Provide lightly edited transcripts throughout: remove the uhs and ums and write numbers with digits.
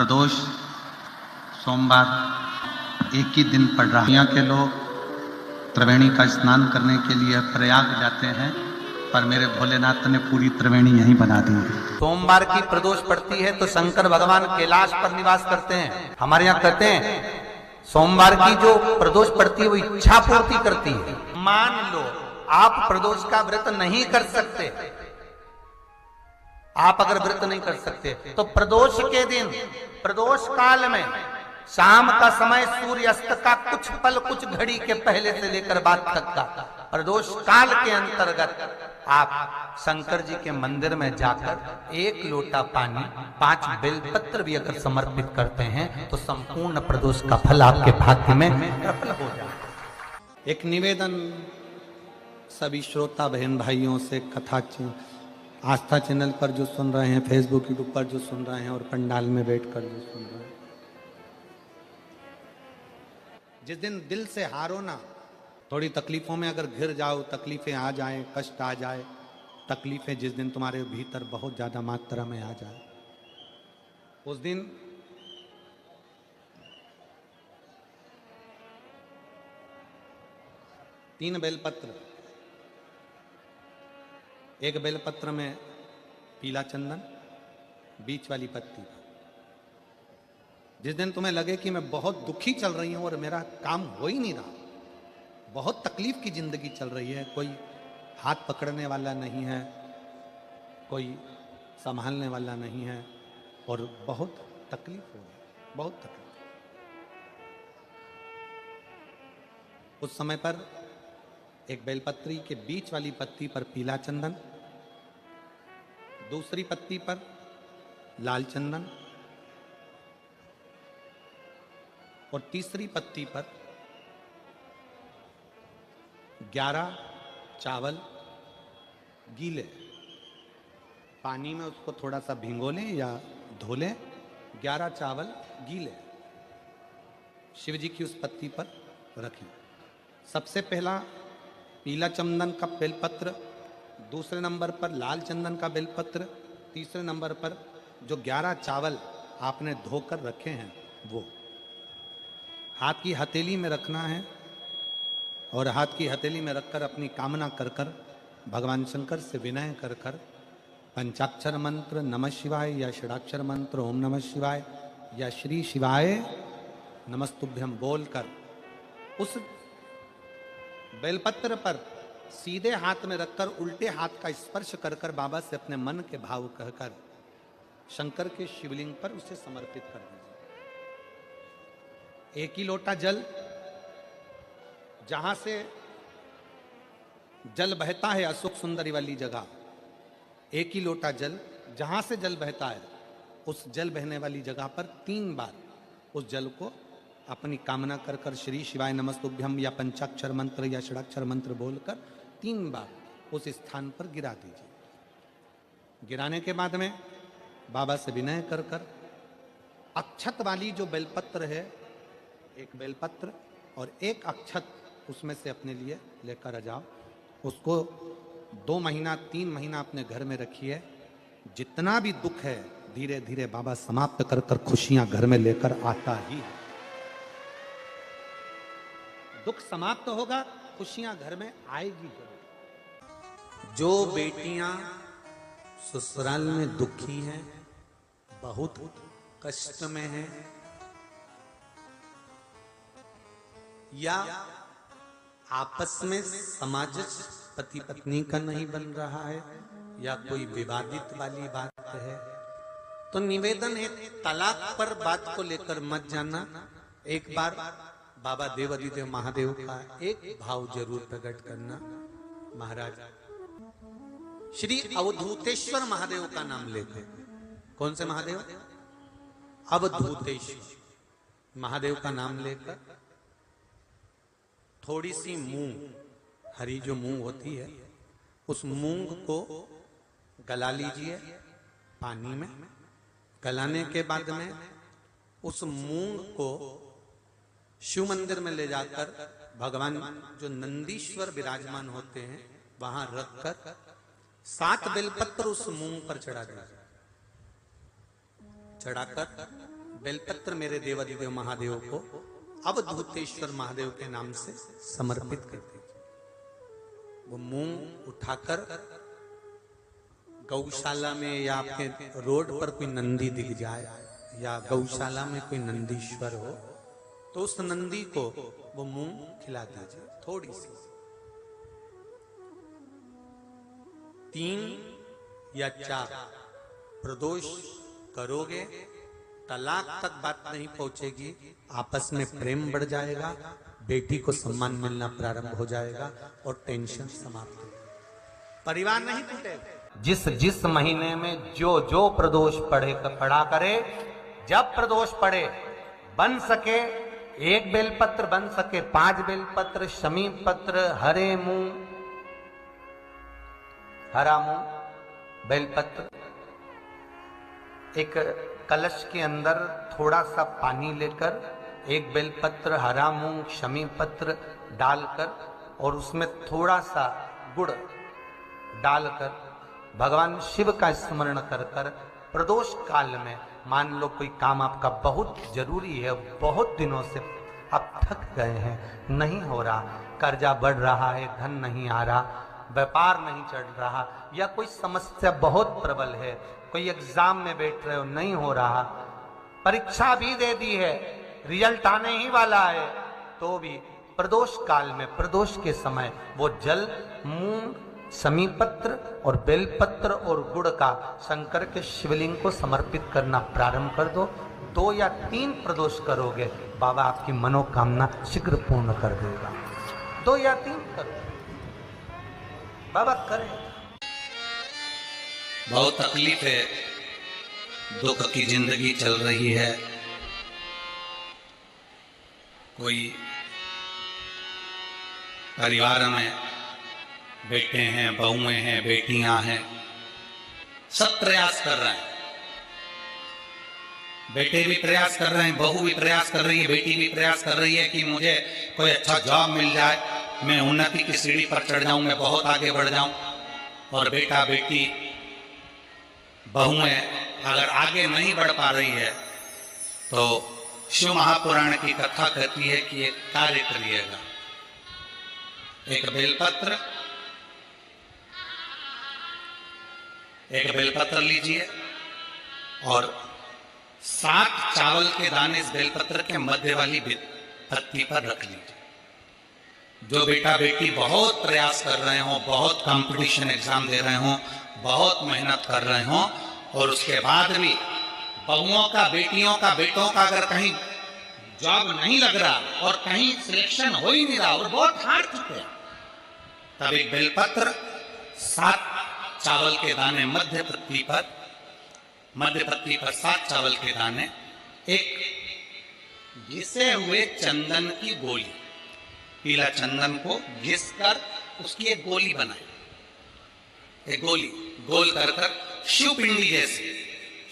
प्रदोष सोमवार एक ही दिन पड़ रहा है। यहाँ के लोग त्रिवेणी का स्नान करने के लिए प्रयाग जाते हैं, पर मेरे भोलेनाथ ने पूरी त्रिवेणी यहीं बना दी है। सोमवार की प्रदोष पड़ती है तो शंकर भगवान कैलाश पर निवास करते हैं। हमारे यहाँ कहते हैं सोमवार की जो प्रदोष पड़ती है वो इच्छा पूर्ति करती है। मान लो आप प्रदोष का व्रत नहीं कर सकते, आप अगर व्रत नहीं कर सकते तो प्रदोष के दिन, प्रदोष काल में शाम का समय सूर्यास्त का कुछ पल, कुछ घड़ी के पहले से लेकर बाद तक का प्रदोष काल के अंतर्गत आप शंकर जी के मंदिर में जाकर 1 लोटा पानी, 5 बेलपत्र भी अगर समर्पित करते हैं तो संपूर्ण प्रदोष का फल आपके भाग्य में प्रबल हो जाए। एक निवेदन सभी श्रोता बहन भाइयों से, कथा आस्था चैनल पर जो सुन रहे हैं, फेसबुक यूट्यूब पर जो सुन रहे हैं और पंडाल में बैठकर जो सुन रहे हैं, जिस दिन दिल से हारो ना, थोड़ी तकलीफों में अगर घिर जाओ, तकलीफें आ जाए, कष्ट आ जाए, तकलीफें जिस दिन तुम्हारे भीतर बहुत ज्यादा मात्रा में आ जाए, उस दिन तीन बेलपत्र, एक बेलपत्र में पीला चंदन, बीच वाली पत्ती। जिस दिन तुम्हें लगे कि मैं बहुत दुखी चल रही हूं और मेरा काम हो ही नहीं रहा, बहुत तकलीफ की जिंदगी चल रही है, कोई हाथ पकड़ने वाला नहीं है, कोई संभालने वाला नहीं है और बहुत तकलीफ हो गई, बहुत तकलीफ। उस समय पर एक बेलपत्री के बीच वाली पत्ती पर पीला चंदन, दूसरी पत्ती पर लाल चंदन और तीसरी पत्ती पर 11 चावल गीले, पानी में उसको थोड़ा सा भिगो लें या धो लें, 11 चावल गीले शिव जी की उस पत्ती पर रखें। सबसे पहला पीला चंदन का बेलपत्र, दूसरे नंबर पर लाल चंदन का बेलपत्र, तीसरे नंबर पर जो 11 चावल आपने धोकर रखे हैं वो हाथ की हथेली में रखना है और हाथ की हथेली में रखकर अपनी कामना कर कर भगवान शंकर से विनय कर कर पंचाक्षर मंत्र नमः शिवाय या षडाक्षर मंत्र ओम नमः शिवाय या श्री शिवाय नमस्तुभ्यम बोलकर उस बेलपत्र पर सीधे हाथ में रखकर उल्टे हाथ का स्पर्श कर कर बाबा से अपने मन के भाव कहकर शंकर के शिवलिंग पर उसे समर्पित कर दीजिए। 1 ही लोटा जल, जहां से जल बहता है अशोक सुंदरी वाली जगह, 1 ही लोटा जल, जहां से जल बहता है उस जल बहने वाली जगह पर 3 बार उस जल को अपनी कामना कर कर श्री शिवाय नमस्तुभ्यम या पंचाक्षर मंत्र या षडाक्षर मंत्र बोलकर 3 बार उस स्थान पर गिरा दीजिए। गिराने के बाद में बाबा से विनय कर कर अक्षत वाली जो बेलपत्र है, एक बेलपत्र और एक अक्षत उसमें से अपने लिए लेकर आ जाओ। उसको 2 महीना 3 महीना अपने घर में रखिए। जितना भी दुख है धीरे धीरे बाबा समाप्त कर कर खुशियां घर में लेकर आता ही है। दुख समाप्त होगा, खुशियां घर में आएगी जरूर। जो बेटियां ससुराल में दुखी हैं, बहुत कष्ट में हैं या आपस में सामंजस्य पति पत्नी का नहीं बन रहा है या कोई विवादित वाली बात है, तो निवेदन है तलाक पर बात को लेकर मत जाना। एक बार बाबा देवाधिदेव महादेव का एक भाव जरूर प्रकट करना। महाराज श्री अवधूतेश्वर महादेव का नाम लेते। कौन से महादेव? अवधूतेश्वर महादेव का नाम लेकर थोड़ी सी मूंग, हरी जो मूंग होती है, उस मूंग को गला लीजिए पानी में। गलाने के बाद में उस मूंग को शिव मंदिर में ले जाकर भगवान जो नंदीश्वर विराजमान होते हैं वहां रखकर 7 बेलपत्र उस मूंग पर चढ़ा दीजिए। चढ़ाकर बेलपत्र मेरे देवाधिदेव महादेव को अवधूतेश्वर महादेव के नाम से समर्पित कर दीजिए। वो मूंग उठाकर गौशाला में या आपके रोड पर कोई नंदी दिख जाए या गौशाला में कोई नंदीश्वर हो तो उस नंदी को वो मूंग खिला दीजिए थोड़ी सी। 3 या 4 प्रदोष करोगे, तलाक तक बात नहीं पहुंचेगी, आपस में प्रेम बढ़ जाएगा, बेटी को सम्मान मिलना प्रारंभ हो जाएगा और टेंशन समाप्त हो जाएगा, परिवार नहीं टूटेगा। जिस महीने में जो प्रदोष पढ़ा करे, जब प्रदोष पड़े, बन सके 1 बेलपत्र, बन सके 5 बेलपत्र, शमी पत्र, हरे मूंग, हरा मूंग, बेलपत्र, एक कलश के अंदर थोड़ा सा पानी लेकर 1 बेलपत्र, हरा मूंग, शमी पत्र डालकर और उसमें थोड़ा सा गुड़ डालकर भगवान शिव का स्मरण कर कर प्रदोष काल में, मान लो कोई काम आपका बहुत जरूरी है, बहुत दिनों से आप थक गए हैं, नहीं हो रहा, कर्जा बढ़ रहा है, धन नहीं आ रहा, व्यापार नहीं चढ़ रहा, या कोई समस्या बहुत प्रबल है, कोई एग्जाम में बैठ रहे हो नहीं हो रहा, परीक्षा भी दे दी है, रिजल्ट आने ही वाला है, तो भी प्रदोष काल में, प्रदोष के समय वो जल मूंग, शमी पत्र और बेलपत्र और गुड़ का शंकर के शिवलिंग को समर्पित करना प्रारंभ कर दो। 2 या 3 प्रदोष करोगे, बाबा आपकी मनोकामना शीघ्र पूर्ण कर देगा। 2 या 3 करो, बाबा करें। बहुत तकलीफ है, दुख की जिंदगी चल रही है, कोई परिवार में बेटे हैं, बहुएं हैं, बेटियां हैं, सब प्रयास कर रहे हैं, बेटे भी प्रयास कर रहे हैं, बहू भी प्रयास कर रही है, बेटी भी प्रयास कर रही है कि मुझे कोई अच्छा जॉब मिल जाए, मैं उन्नति की सीढ़ी पर चढ़ जाऊं, मैं बहुत आगे बढ़ जाऊं। और बेटा बेटी बहुएं अगर आगे नहीं बढ़ पा रही है तो शिव महापुराण की कथा कहती है कि एक कार्य करिएगा, एक बेलपत्र लीजिए और 7 चावल के दाने इस बेलपत्र के मध्य वाली पत्ती पर रख लीजिए। जो बेटा बेटी बहुत प्रयास कर रहे हो, बहुत कंपटीशन एग्जाम दे रहे हो, बहुत मेहनत कर रहे हो और उसके बाद भी बहुओं का, बेटियों का, बेटों का अगर कहीं जॉब नहीं लग रहा और कहीं सिलेक्शन हो ही नहीं रहा और बहुत हार चुके हैं, तब एक बेलपत्र 7 चावल के दाने मध्य पत्ती पर 7 चावल के दाने, एक घिसे हुए चंदन की गोली, पीला चंदन को घिस कर उसकी एक गोली बनाए, एक गोली गोल कर शिवपिंडी जैसी,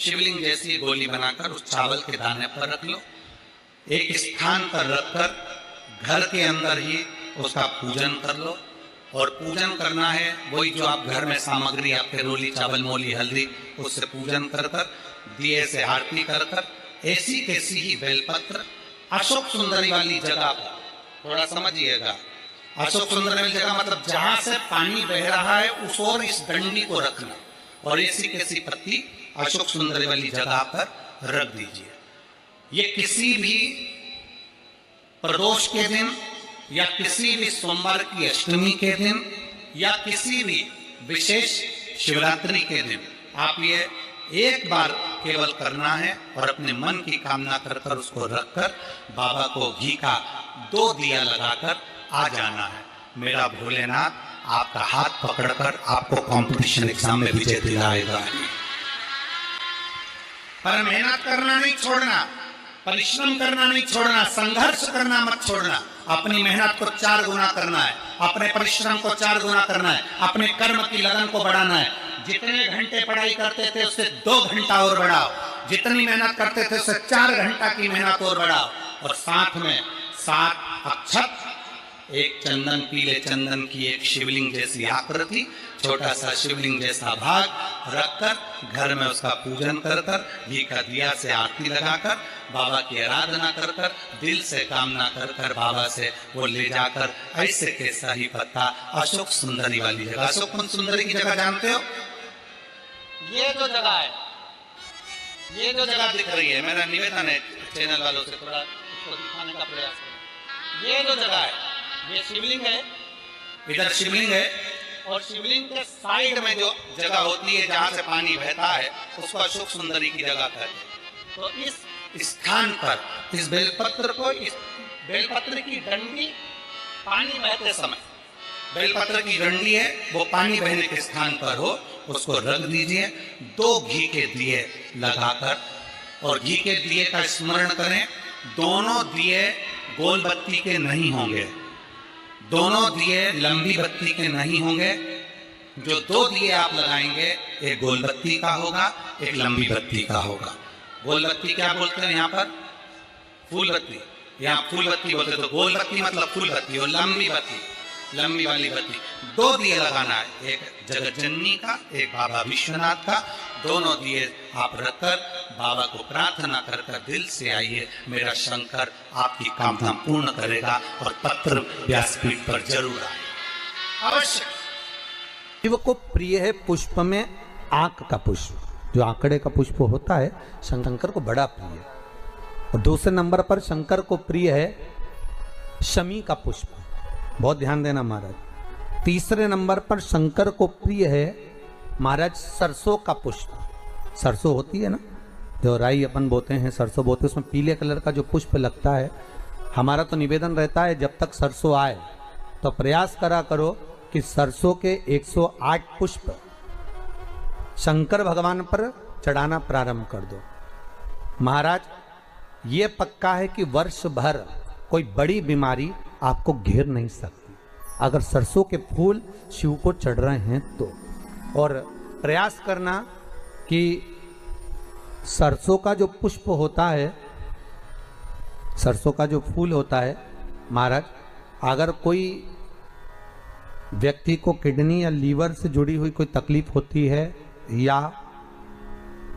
शिवलिंग जैसी गोली बनाकर उस चावल के दाने पर रख लो। एक स्थान पर रखकर घर के अंदर ही उसका पूजन कर लो। और पूजन करना है वही जो आप घर में सामग्री, आपके रोली, चावल, मोली, हल्दी, उससे पूजन कर दिए से आरती कर ऐसी कैसी ही बेलपत्र अशोक सुंदरी वाली जगह पर, थोड़ा समझिएगा, अशोक सुंदरी वाली जगह मतलब जहां से पानी बह रहा है उस ओर इस डंडी को रखना और ऐसी कैसी पत्ती अशोक सुंदरी वाली जगह पर रख दीजिए। ये किसी भी प्रदोष के दिन या किसी भी सोमवार की अष्टमी के दिन या किसी भी विशेष शिवरात्रि के दिन आप ये एक बार केवल करना है और अपने मन की कामना कर उसको रखकर बाबा को घी का 2 दिया लगाकर आ जाना है। मेरा भोलेनाथ आपका हाथ पकड़कर आपको कंपटीशन एग्जाम में विजय दिलाएगा। पर मेहनत करना नहीं छोड़ना, परिश्रम करना नहीं छोड़ना, संघर्ष करना मत छोड़ना। अपनी मेहनत को 4 गुना करना है, अपने परिश्रम को 4 गुना करना है, अपने कर्म की लगन को बढ़ाना है। जितने घंटे पढ़ाई करते थे उससे 2 घंटा और बढ़ाओ, जितनी मेहनत करते थे उससे 4 घंटा की मेहनत और बढ़ाओ और साथ में 7 अक्षत एक चंदन, पीले चंदन की एक शिवलिंग जैसी आकृति, छोटा सा शिवलिंग जैसा भाग रखकर घर में उसका पूजन कर कर, घी का दिया से आरती लगाकर, बाबा की आराधना कर कर, दिल से कामना कर कर बाबा से वो ले जाकर ऐसे के सही पत्ता अशोक सुंदरी वाली जगह, अशोक कुंज सुंदरी की जगह जानते हो? ये जो जगह है, ये जो जगह दिख रही है, मेरा निवेदन है चैनल वालों से थोड़ा इसको दिखाने का प्रयास करें। ये जो जगह है, ये शिवलिंग है, इधर शिवलिंग है, और शिवलिंग के साइड में जो जगह होती है जहां से पानी बहता है उसको अशोक सुंदरी की जगह कहते हैं। तो इस स्थान पर इस बेलपत्र को, इस बेलपत्र की डंडी पानी बहते समय, बेलपत्र की डंडी है वो पानी बहने के स्थान पर हो, उसको रख दीजिए। 2 घी के दिए लगाकर, और घी के दिए का स्मरण करें। दोनों दिए गोल बत्ती के नहीं होंगे, दोनों दिए लंबी बत्ती के नहीं होंगे। जो 2 दिए आप लगाएंगे, एक गोल बत्ती का होगा, एक लंबी बत्ती का होगा। गोल बत्ती क्या बोलते हैं यहाँ पर? फूल बत्ती। यहाँ फूल बत्ती बोलते, तो गोल बत्ती मतलब फूल बत्ती, और लंबी बत्ती, लंबी वाली बत्ती। 2 दिए लगाना है, एक जगत जननी का, एक बाबा विश्वनाथ का। दोनों दिए आप रखकर बाबा को प्रार्थना कर कर दिल से आइए, मेरा शंकर आपकी कामना पूर्ण करेगा, और पत्र व्यासपीठ पर जरूर आए अवश्य। शिव को प्रिय है पुष्प में आंक का पुष्प, जो आंकड़े का पुष्प होता है शंकर को बड़ा प्रिय है। और दूसरे नंबर पर शंकर को प्रिय है शमी का पुष्प, बहुत ध्यान देना महाराज। तीसरे नंबर पर शंकर को प्रिय है महाराज सरसों का पुष्प। सरसों होती है ना, जो राई अपन बोते हैं, सरसों बोते हैं, उसमें पीले कलर का जो पुष्प लगता है। हमारा तो निवेदन रहता है जब तक सरसों आए तो प्रयास करा करो कि सरसों के 108 पुष्प शंकर भगवान पर चढ़ाना प्रारंभ कर दो। महाराज ये पक्का है कि वर्ष भर कोई बड़ी बीमारी आपको घेर नहीं सकती अगर सरसों के फूल शिव को चढ़ रहे हैं तो। और प्रयास करना कि सरसों का जो पुष्प होता है, सरसों का जो फूल होता है महाराज, अगर कोई व्यक्ति को किडनी या लीवर से जुड़ी हुई कोई तकलीफ होती है, या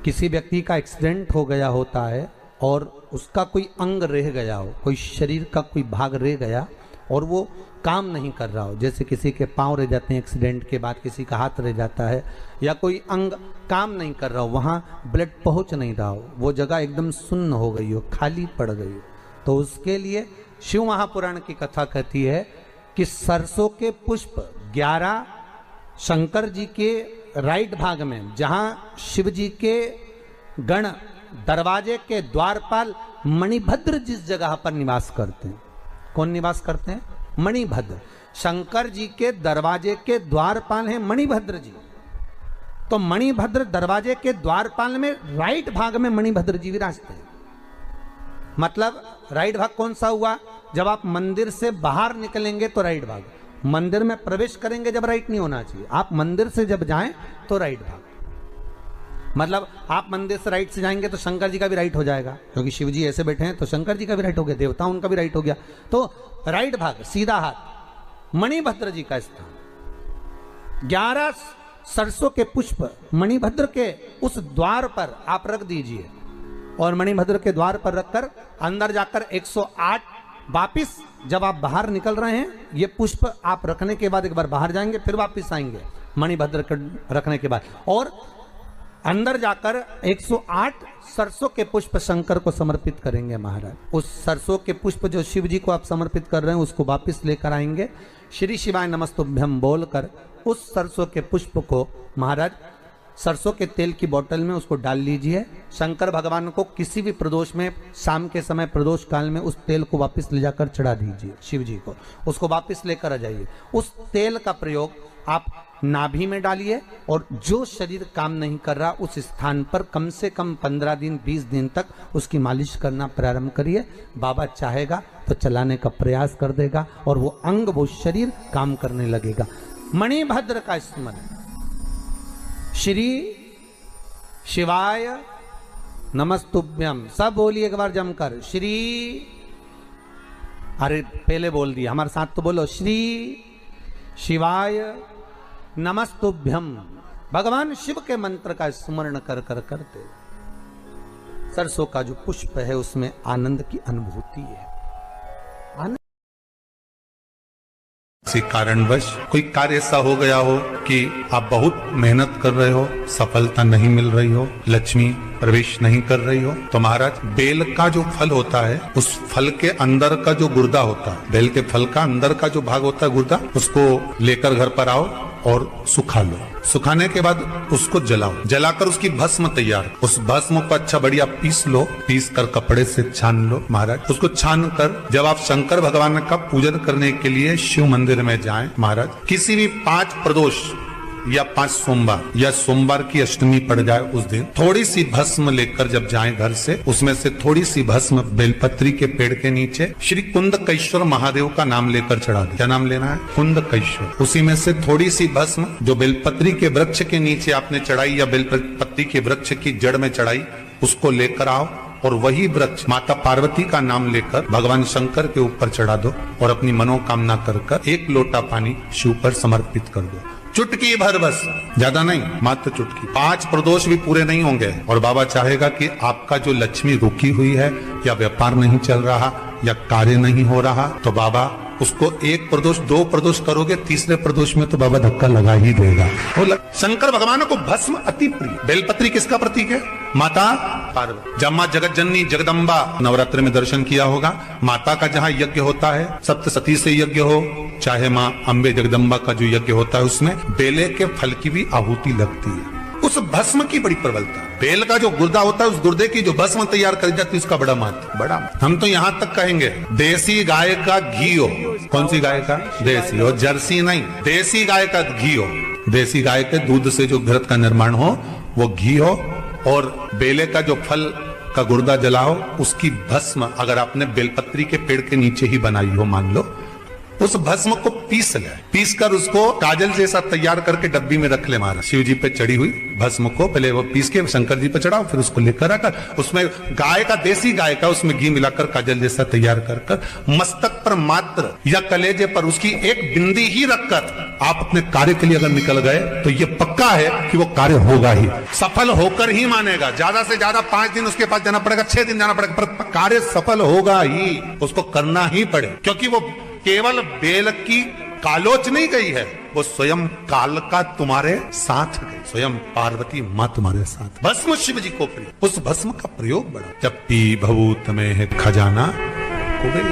किसी व्यक्ति का एक्सीडेंट हो गया होता है और उसका कोई अंग रह गया हो, कोई शरीर का कोई भाग रह गया और वो काम नहीं कर रहा हो, जैसे किसी के पांव रह जाते हैं एक्सीडेंट के बाद, किसी का हाथ रह जाता है, या कोई अंग काम नहीं कर रहा हो, वहाँ ब्लड पहुँच नहीं रहा हो, वो जगह एकदम सुन्न हो गई हो, खाली पड़ गई हो, तो उसके लिए शिव महापुराण की कथा कहती है कि सरसों के पुष्प 11 शंकर जी के राइट भाग में, जहाँ शिव जी के गण दरवाजे के द्वारपाल मणिभद्र जिस जगह पर निवास करते हैं, कौन निवास करते हैं? मणिभद्र। शंकर जी के दरवाजे के द्वारपाल हैं मणिभद्र जी। तो मणिभद्र दरवाजे के द्वारपाल में राइट भाग में मणिभद्र जी विराजते हैं। मतलब राइट भाग कौन सा हुआ? जब आप मंदिर से बाहर निकलेंगे तो राइट भाग, मंदिर में प्रवेश करेंगे जब राइट नहीं होना चाहिए, आप मंदिर से जब जाएं तो राइट भाग। मतलब आप मंदिर से राइट से जाएंगे तो शंकर जी का भी राइट हो जाएगा, क्योंकि शिव जी ऐसे बैठे हैं तो शंकर जी का भी राइट हो गया, देवता उनका भी राइट हो गया, तो राइट भाग सीधा हाथ मणिभद्र जी का स्थान। 11 सरसों के पुष्प मणिभद्र के उस द्वार पर आप रख दीजिए, और मणिभद्र के द्वार पर रखकर अंदर जाकर 108 वापिस जब आप बाहर निकल रहे हैं, ये पुष्प आप रखने के बाद एक बार बाहर जाएंगे, फिर वापिस आएंगे मणिभद्र के रखने के बाद, और अंदर जाकर 108 सरसों के पुष्प शंकर को समर्पित करेंगे महाराज। उस सरसों के पुष्प जो शिव जी को आप समर्पित कर रहे हैं उसको वापस लेकर आएंगे, श्री शिवाय नमस्तुभ्यम बोलकर उस सरसों के पुष्प को महाराज सरसों के तेल की बोतल में उसको डाल लीजिए। शंकर भगवान को किसी भी प्रदोष में, शाम के समय प्रदोष काल में उस तेल को वापस ले जाकर चढ़ा दीजिए शिव जी को, उसको वापस लेकर आ जाइए। उस तेल का प्रयोग आप नाभि में डालिए, और जो शरीर काम नहीं कर रहा उस स्थान पर कम से कम 15 दिन 20 दिन तक उसकी मालिश करना प्रारंभ करिए। बाबा चाहेगा तो चलाने का प्रयास कर देगा और वो अंग, वो शरीर काम करने लगेगा। मणिभद्र का स्मरण, श्री शिवाय नमस्तुभ्यम, सब बोलिए एक बार जमकर, श्री अरे पहले बोल दिया, हमारे साथ तो बोलो, श्री शिवाय नमस्तुभ्यम। भगवान शिव के मंत्र का स्मरण कर कर करते सरसों का जो पुष्प है उसमें आनंद की अनुभूति है। किसी कारणवश कोई कार्य ऐसा हो गया हो कि आप बहुत मेहनत कर रहे हो, सफलता नहीं मिल रही हो, लक्ष्मी प्रवेश नहीं कर रही हो, तो महाराज बेल का जो फल होता है उस फल के अंदर का जो गुर्दा होता है, बेल के फल का अंदर का जो भाग होता है गुर्दा, उसको लेकर घर पर आओ और सुखा लो। सुखाने के बाद उसको जलाओ, जलाकर उसकी भस्म तैयार, उस भस्म को अच्छा बढ़िया पीस लो, पीस कर कपड़े से छान लो महाराज। उसको छान कर जब आप शंकर भगवान का पूजन करने के लिए शिव मंदिर में जाएं महाराज, किसी भी 5 प्रदोष या 5 सोमवार या सोमवार की अष्टमी पड़ जाए उस दिन थोड़ी सी भस्म लेकर जब जाएं घर से, उसमें से थोड़ी सी भस्म बेलपत्री के पेड़ के नीचे श्री कुंदकेश्वर महादेव का नाम लेकर चढ़ा दे। क्या नाम लेना है? कुंदकेश्वर। उसी में से थोड़ी सी भस्म जो बेलपत्री के वृक्ष के नीचे आपने चढ़ाई या बेलपत्री के वृक्ष की जड़ में चढ़ाई, उसको लेकर आओ और वही वृक्ष माता पार्वती का नाम लेकर भगवान शंकर के ऊपर चढ़ा दो और अपनी मनोकामना कर 1 लोटा पानी शिव पर समर्पित कर दो। चुटकी भर बस, ज्यादा नहीं, मात्र चुटकी। 5 प्रदोष भी पूरे नहीं होंगे और बाबा चाहेगा कि आपका जो लक्ष्मी रुकी हुई है या व्यापार नहीं चल रहा या कार्य नहीं हो रहा, तो बाबा उसको 1 प्रदोष 2 प्रदोष करोगे, तीसरे प्रदोष में तो बाबा धक्का लगा ही देगा। शंकर भगवान को भस्म अति प्रिय। बेलपत्री किसका प्रतीक है? माता पार्वती। जब मां जगत जननी जगदम्बा नवरात्र में दर्शन किया होगा, माता का जहां यज्ञ होता है, सप्तसती से यज्ञ हो चाहे मां अम्बे जगदम्बा का जो यज्ञ होता है, उसमें बेले के फल की भी आहुति लगती है। उस भस्म की बड़ी प्रबलता, बेल का जो गुर्दा होता है उस गुर्दे की जो भस्म तैयार करी जाती है उसका बड़ा महत्व, बड़ा। हम तो यहाँ तक कहेंगे देसी गाय का घी हो। कौन सी गाय का? देसी हो, जर्सी नहीं, देसी गाय का घी हो। देसी गाय के दूध से जो घृत का निर्माण हो वो घी हो, और बेले का जो फल का गुर्दा जलाओ, उसकी भस्म अगर आपने बेलपत्री के पेड़ के नीचे ही बनाई हो मान लो, उस भस्म को पीस ले, पीस कर उसको काजल जैसा तैयार करके डब्बी में रख ले महाराज। शिव जी पे चढ़ी हुई भस्म को पहले वो पीस के शंकर जी पे चढ़ाओ, फिर उसको लेकर आकर उसमें गाय का, देसी गाय का उसमें घी मिलाकर काजल जैसा तैयार कर मस्तक पर मात्र या कलेजे पर उसकी 1 बिंदी ही रखकर आप अपने कार्य के लिए अगर निकल गए तो ये पक्का है कि वो कार्य होगा ही, सफल होकर ही मानेगा। ज्यादा से ज्यादा 5 दिन उसके पास जाना पड़ेगा, 6 दिन जाना पड़ेगा, पर कार्य सफल होगा ही, उसको करना ही पड़े, क्योंकि वो केवल बेल की कालोच नहीं गई है, वो स्वयं काल का तुम्हारे साथ गई, स्वयं पार्वती मां तुम्हारे साथ। भस्म शिव जी को प्रिय, उस भस्म का प्रयोग बड़ा। जब पी भभूत में है खजाना कुबेर